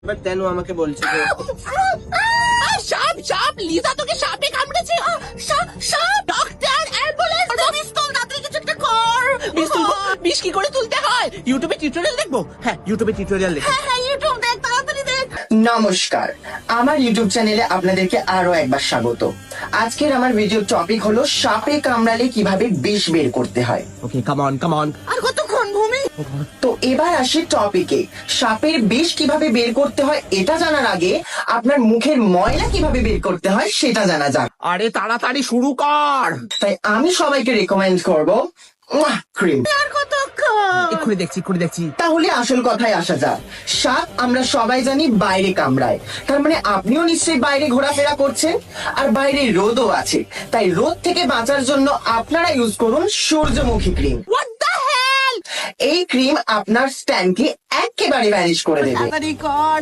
এবার তেনু আমাকে বলছে যে সাপ সাপ লিজা তোকে সাপে কামড়েছে। সাপ সাপ ডক্টর অ্যাম্বুলেন্স পিস্তল তাড়াতাড়ি কিছু একটা কর। বিষ কি করে তুলতে হয় ইউটিউবে টিউটোরিয়াল দেখবো। হ্যাঁ ইউটিউবে টিউটোরিয়াল দেখো। হ্যাঁ ইউটিউব দেখ তাড়াতাড়ি দেখ। নমস্কার, আমার ইউটিউব চ্যানেলে আপনাদেরকে আরো একবার স্বাগত। আজকের আমার ভিডিও টপিক হলো সাপে কামড়ালে কিভাবে বিষ বের করতে হয়। ওকে কাম অন। আর কতক্ষণ ভূমি? তো এবার আসি টপিকে। সাপের বিষ কিভাবে বের করতে হয় এটা জানার আগে আপনার মুখের ময়লা কিভাবে বের করতে হয় সেটা জানা যাক। আরে তাড়াতাড়ি শুরু কর। তাই আমি সবাইকে রেকমেন্ড করব ক্রিম। আর কতক্ষণ? এক্ষুনি দেখছি। তাহলে আসল কথায় আসা যাক। সাপ আমরা সবাই জানি বাইরে কামড়ায়, তার মানে আপনিও নিশ্চয়ই বাইরে ঘোরাফেরা করছেন, আর বাইরে রোদও আছে। তাই রোদ থেকে বাঁচার জন্য আপনারা ইউজ করুন সূর্যমুখী ক্রিম। What the hell? এই ক্রিম আপনার স্ট্যান্ডকে একেবারে ভ্যানিশ করে দেবে। তাড়াতাড়ি কর।